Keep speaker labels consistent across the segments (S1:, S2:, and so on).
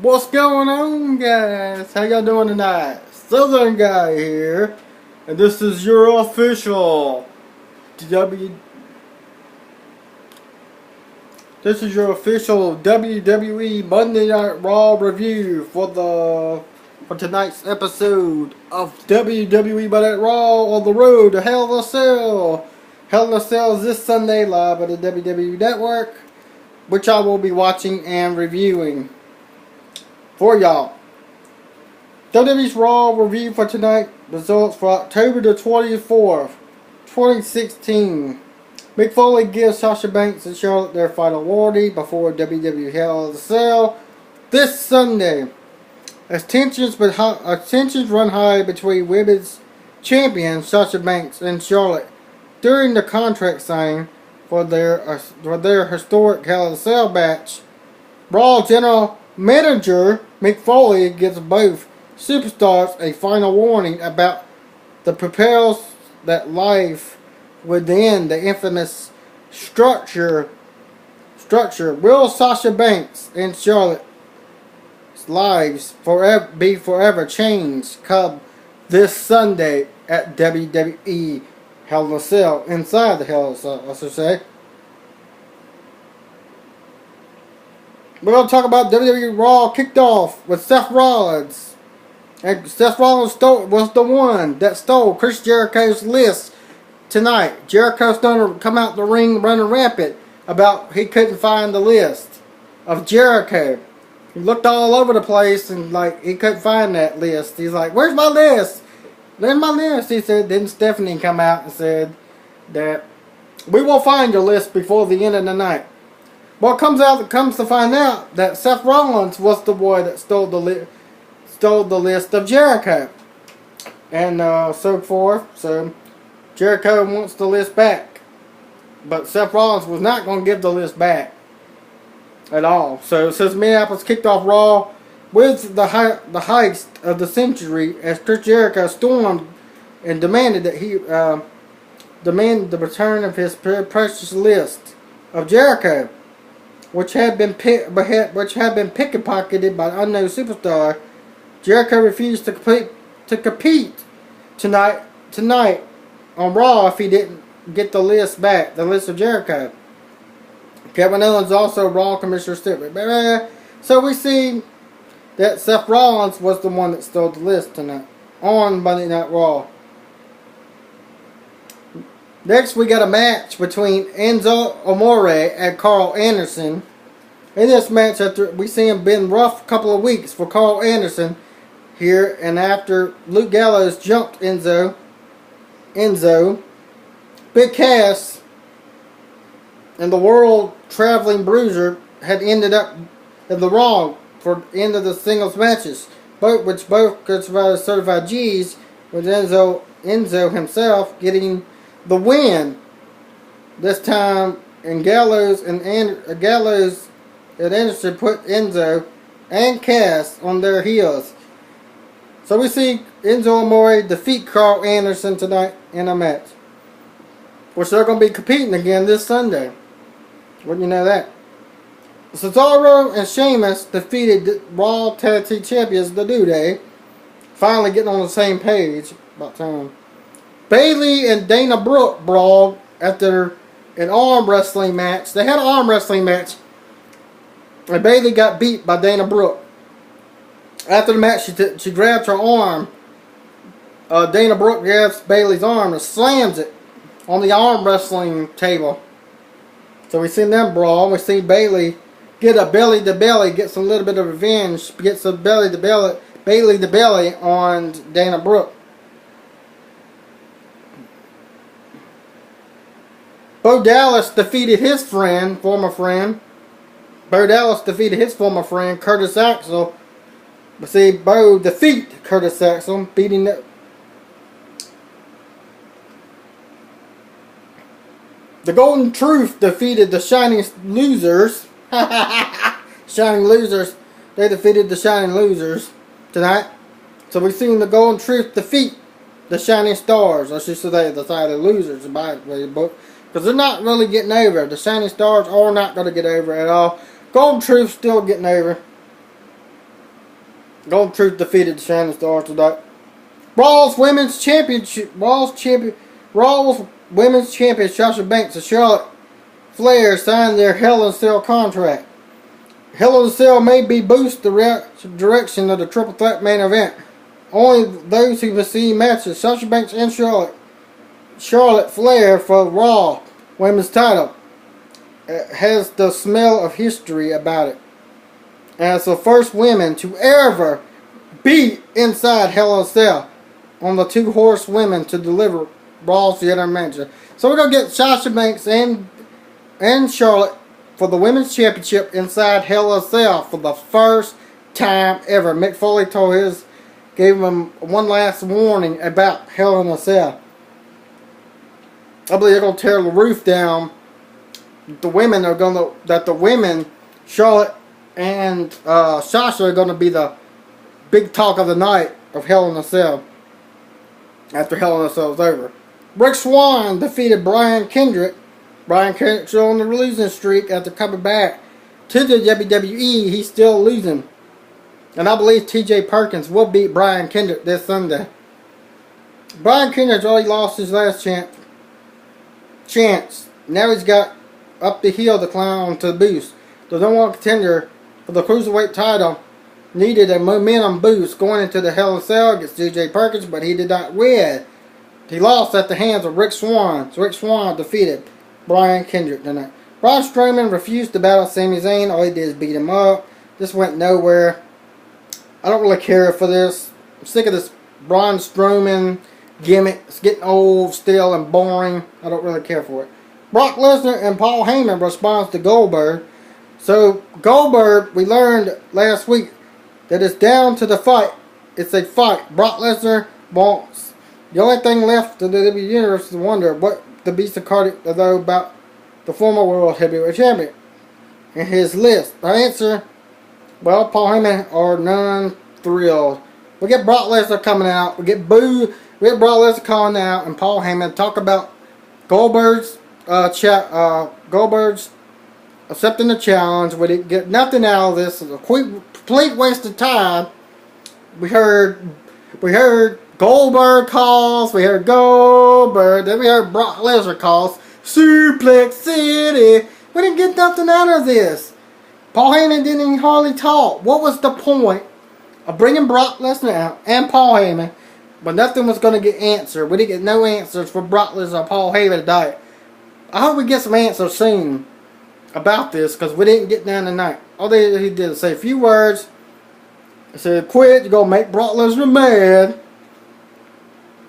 S1: What's going on, guys? How y'all doing tonight? Southern Guy here, and this is your official WWE Monday Night Raw review for tonight's episode of WWE Monday Night Raw on the road to Hell in a Cell. Hell in a Cell is this Sunday live on the WWE Network, which I will be watching and reviewing for y'all. WWE's Raw review for tonight. Results for October the 24th, 2016. Mick Foley gives Sasha Banks and Charlotte their final warning before WWE Hell in a Cell this Sunday. As tensions run high between women's champions Sasha Banks and Charlotte during the contract signing for their historic Hell in a Cell match, Raw General Manager Mick Foley gives both superstars a final warning about the perils that life within the infamous structure. Will Sasha Banks and Charlotte's lives be forever changed come this Sunday at WWE Hell in a Cell, inside the Hell in a Cell, I should say. We're going to talk about WWE Raw kicked off with Seth Rollins. And Seth Rollins was the one that stole Chris Jericho's list tonight. Jericho's going to come out the ring running rampant about he couldn't find the list of Jericho. He looked all over the place and he couldn't find that list. He's like, "Where's my list? Where's my list?" He said. Then Stephanie come out and said that we will find your list before the end of the night. Well, comes to find out that Seth Rollins was the boy that stole the list of Jericho, and so forth. So Jericho wants the list back, but Seth Rollins was not going to give the list back at all. So since Minneapolis kicked off Raw with the heist of the century, as Chris Jericho stormed and demanded the return of his precious list of Jericho, which had been pickpocketed by an unknown superstar. Jericho refused to compete tonight on Raw if he didn't get the list back, the list of Jericho. Kevin Owens also Raw Commissioner Stewart. So we see that Seth Rollins was the one that stole the list tonight on Monday Night Raw. Next, we got a match between Enzo Amore and Carl Anderson. In this match, after we see him been rough couple of weeks for Carl Anderson here, and after Luke Gallows jumped Enzo, Big Cass and the World Traveling Bruiser had ended up in the Raw for the end of the singles matches, which both could survive certified G's, with Enzo himself getting the win this time, and Gallows and Anderson put Enzo and Cass on their heels. So we see Enzo Amore defeat Carl Anderson tonight in a match, which they're going to be competing again this Sunday. Wouldn't you know that? Cesaro and Sheamus defeated Raw Tag Team Champions The New Day, finally getting on the same page. About time. Bayley and Dana Brooke brawled after an arm wrestling match. They had an arm wrestling match, and Bayley got beat by Dana Brooke. After the match, she grabbed her arm. Dana Brooke grabs Bayley's arm and slams it on the arm wrestling table. So we seen them brawl. We see Bayley get a belly to belly, get some little bit of revenge, get some belly to belly on Dana Brooke. Bo Dallas defeated his former friend, Curtis Axel. But see, Bo defeat Curtis Axel, beating the Golden Truth defeated the Shining Losers. Shining Losers. They defeated the Shining Losers tonight. So we've seen the Golden Truth defeat the Shining Stars. I should say the side of the losers by the book. Because they're not really getting over. The Shining Stars are not going to get over at all. Golden Truth's still getting over. Golden Truth defeated Shannon Stars today. Raw's Women's Championship. Raw's Women's Champion Sasha Banks and Charlotte Flair signed their Hell in a Cell contract. Hell in a Cell may be boost the direction of the triple threat main event. Only those who receive matches, Sasha Banks and Charlotte Flair for Raw Women's title, has the smell of history about it. As the first women to ever be inside Hell in a Cell on the two horsewomen to deliver Raw's general manager. So we're going to get Sasha Banks and Charlotte for the Women's Championship inside Hell in a Cell for the first time ever. Mick Foley gave him one last warning about Hell in a Cell. I believe they're going to tear the roof down. The women, Charlotte and Sasha, are going to be the big talk of the night of Hell in a Cell after Hell in a Cell is over. Rick Swann defeated Brian Kendrick. Brian Kendrick's on the losing streak after coming back to the WWE. He's still losing. And I believe T.J. Perkins will beat Brian Kendrick this Sunday. Brian Kendrick's already lost his last chance. Now he's got up the hill to climb to the boost. The number one contender for the Cruiserweight title needed a momentum boost going into the Hell in a Cell against T.J. Perkins, but he did not win. He lost at the hands of Rick Swann. So Rick Swann defeated Brian Kendrick tonight. Braun Strowman refused to battle Sami Zayn. All he did is beat him up. This went nowhere. I don't really care for this. I'm sick of this Braun Strowman gimmick. It's getting old, still, and boring. I don't really care for it. Brock Lesnar and Paul Heyman responds to Goldberg. So Goldberg, we learned last week that it's down to the fight. It's a fight. Brock Lesnar wants. The only thing left to the WWE Universe is to wonder what the Beast of Cardiff though about the former World Heavyweight Champion. In his list, the answer, well, Paul Heyman are none thrilled. We get Brock Lesnar coming out. We get Brock Lesnar calling out, and Paul Heyman talk about Goldberg's Goldberg's accepting the challenge. We didn't get nothing out of this. It's a complete waste of time. We heard Goldberg calls. We heard Goldberg. Then we heard Brock Lesnar calls. Suplex City. We didn't get nothing out of this. Paul Heyman didn't even hardly talk. What was the point of bringing Brock Lesnar out and Paul Heyman, but nothing was going to get answered? We didn't get no answers for Brock Lesnar or Paul Heyman tonight. I hope we get some answers soon about this, because we didn't get down tonight. All he did is say a few words. He said, quit, you're going to make Brock Lesnar mad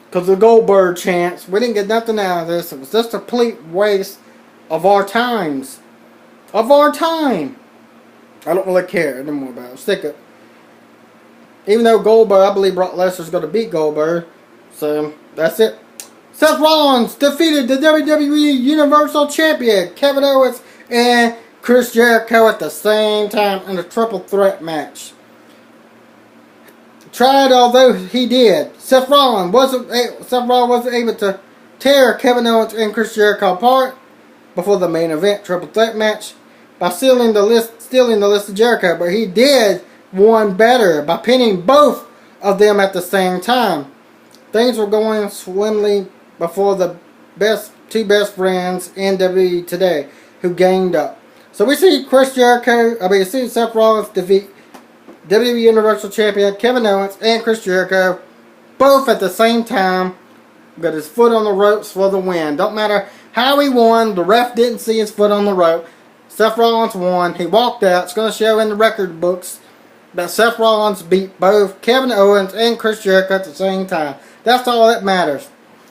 S1: because of the Goldberg chance. We didn't get nothing out of this. It was just a complete waste of our times. Of our time. I don't really care anymore about it. Stick it. Even though Goldberg, I believe Brock Lesnar's going to beat Goldberg. So, that's it. Seth Rollins defeated the WWE Universal Champion Kevin Owens and Chris Jericho at the same time in a triple threat match. Tried, although he did, Seth Rollins wasn't able to tear Kevin Owens and Chris Jericho apart before the main event triple threat match by stealing the list of Jericho, but he did one better by pinning both of them at the same time. Things were going swimmingly before the two best friends in WWE today who ganged up. So we see Seth Rollins defeat WWE Universal Champion Kevin Owens and Chris Jericho both at the same time. Got his foot on the ropes for the win. Don't matter how he won. The ref didn't see his foot on the rope. Seth Rollins won. He walked out. It's going to show in the record books that Seth Rollins beat both Kevin Owens and Chris Jericho at the same time. That's all that matters.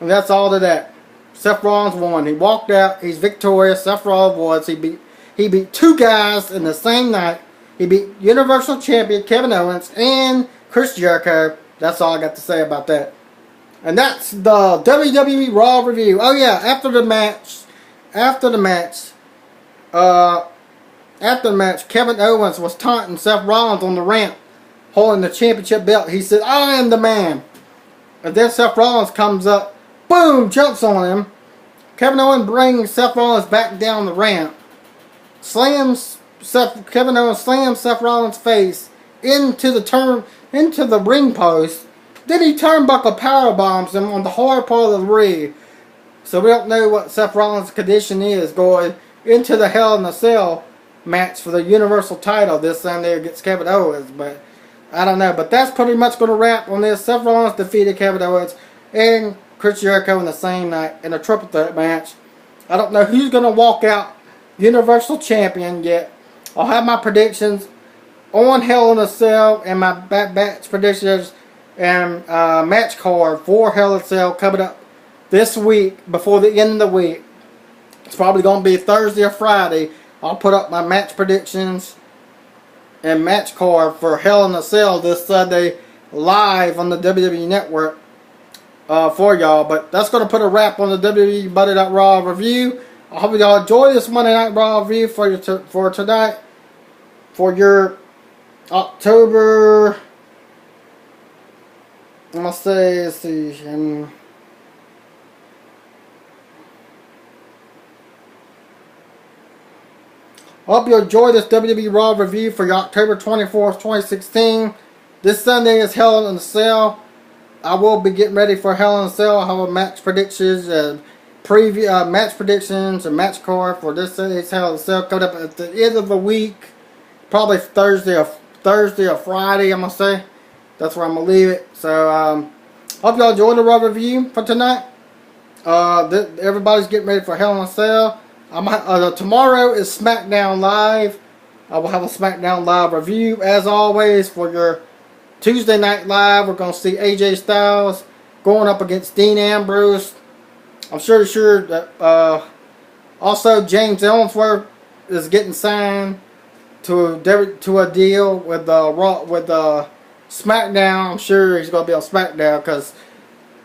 S1: And that's all to that. Seth Rollins won. He walked out. He's victorious. Seth Rollins was. He beat two guys in the same night. He beat Universal Champion Kevin Owens and Chris Jericho. That's all I got to say about that. And that's the WWE Raw review. Oh yeah, after the match, Kevin Owens was taunting Seth Rollins on the ramp, holding the championship belt. He said, "I am the man." And then Seth Rollins comes up, boom, jumps on him. Kevin Owens brings Seth Rollins back down the ramp, Kevin Owens slams Seth Rollins' face into the into the ring post. Then he turnbuckle powerbombs him on the hard part of the ring. So we don't know what Seth Rollins' condition is going into the Hell in a Cell match for the Universal title this Sunday against Kevin Owens. But I don't know. But that's pretty much going to wrap on this. Seth Rollins defeated Kevin Owens and Chris Jericho in the same night in a triple threat match. I don't know who's going to walk out Universal Champion yet. I'll have my predictions on Hell in a Cell and my match predictions and match card for Hell in a Cell coming up this week before the end of the week. It's probably going to be Thursday or Friday. I'll put up my match predictions and match card for Hell in a Cell this Sunday live on the WWE Network for y'all. But that's going to put a wrap on the WWE RAW review. I hope y'all enjoy this Monday Night Raw review for tonight. For your October, I'm going to say, let's see, I hope you enjoy this WWE Raw review for your October 24th, 2016. This Sunday is Hell in a Cell. I will be getting ready for Hell in a Cell. I have a match predictions and match predictions and match card for this Sunday's Hell in a Cell coming up at the end of the week. Probably Thursday or Friday, I'm gonna say. That's where I'm gonna leave it. So hope y'all enjoyed the Raw review for tonight. Everybody's getting ready for Hell in a Cell. Tomorrow is SmackDown Live. I will have a SmackDown Live review as always for your Tuesday Night Live. We're going to see AJ Styles going up against Dean Ambrose. I'm sure that also James Ellsworth is getting signed to a deal with SmackDown. I'm sure he's going to be on SmackDown because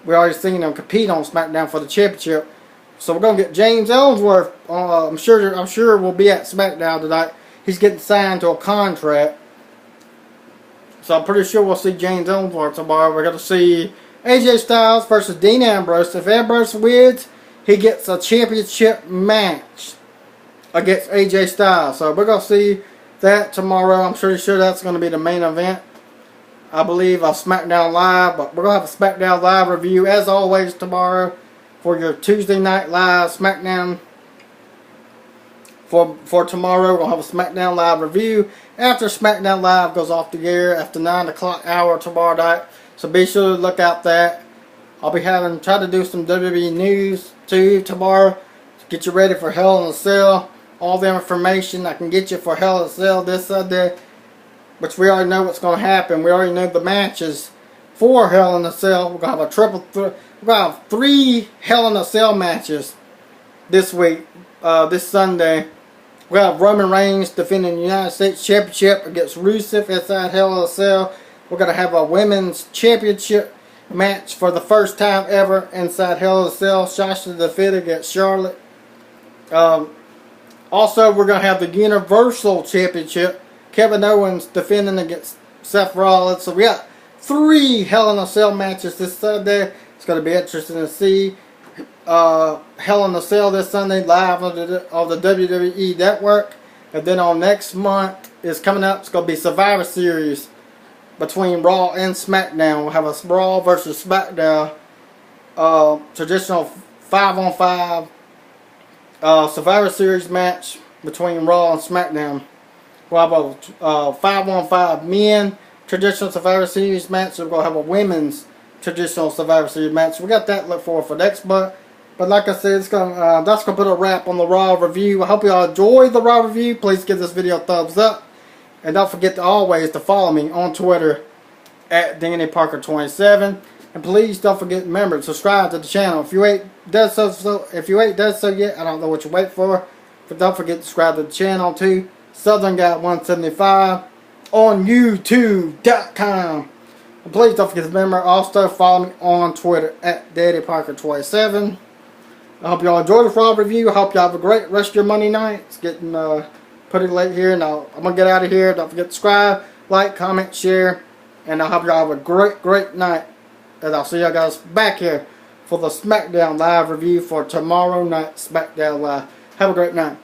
S1: we already seen him compete on SmackDown for the championship. So we're gonna get James Ellsworth. I'm sure we'll be at SmackDown tonight. He's getting signed to a contract, so I'm pretty sure we'll see James Ellsworth tomorrow. We're gonna see AJ Styles versus Dean Ambrose. If Ambrose wins, he gets a championship match against AJ Styles. So we're gonna see that tomorrow. I'm pretty sure that's gonna be the main event, I believe, of SmackDown Live. But we're gonna have a SmackDown Live review as always tomorrow. For your Tuesday Night Live SmackDown for tomorrow, we'll have a SmackDown Live review after SmackDown Live goes off the air after 9 o'clock hour tomorrow night. So be sure to look out that. I'll be try to do some WWE news too tomorrow to get you ready for Hell in a Cell. All the information I can get you for Hell in a Cell this Sunday, which we already know what's going to happen. We already know the matches for Hell in a Cell. We're going to have we're going to have 3 Hell in a Cell matches this week, this Sunday. We're going to have Roman Reigns defending the United States Championship against Rusev inside Hell in a Cell. We're going to have a Women's Championship match for the first time ever inside Hell in a Cell. Sasha defending against Charlotte. Also, we're going to have the Universal Championship. Kevin Owens defending against Seth Rollins. So we got 3 Hell in a Cell matches this Sunday. It's going to be interesting to see Hell in a Cell this Sunday live on the WWE Network. And then on next month is coming up. It's going to be Survivor Series between Raw and SmackDown. We'll have a Raw versus SmackDown traditional 5-on-5 Survivor Series match between Raw and SmackDown. We'll have a 5-on-5 men traditional Survivor Series match. So we're going to have a women's traditional Survivor Series match. We got that to look forward for next month. But like I said, it's gonna that's gonna put a wrap on the Raw review. I hope y'all enjoyed the Raw review. Please give this video a thumbs up, and don't forget to always follow me on Twitter at DannyParker27. And please don't forget, remember to subscribe to the channel. If you ain't done so yet, I don't know what you're waiting for. But don't forget to subscribe to the channel too. Southern Guy 175 on YouTube.com. And please don't forget to remember also follow me on Twitter at DannyParker27. I hope y'all enjoyed the Raw review. I hope y'all have a great rest of your Monday night. It's getting pretty late here. Now I'm going to get out of here. Don't forget to subscribe, like, comment, share. And I hope y'all have a great night. And I'll see y'all guys back here for the SmackDown Live review for tomorrow night SmackDown Live. Have a great night.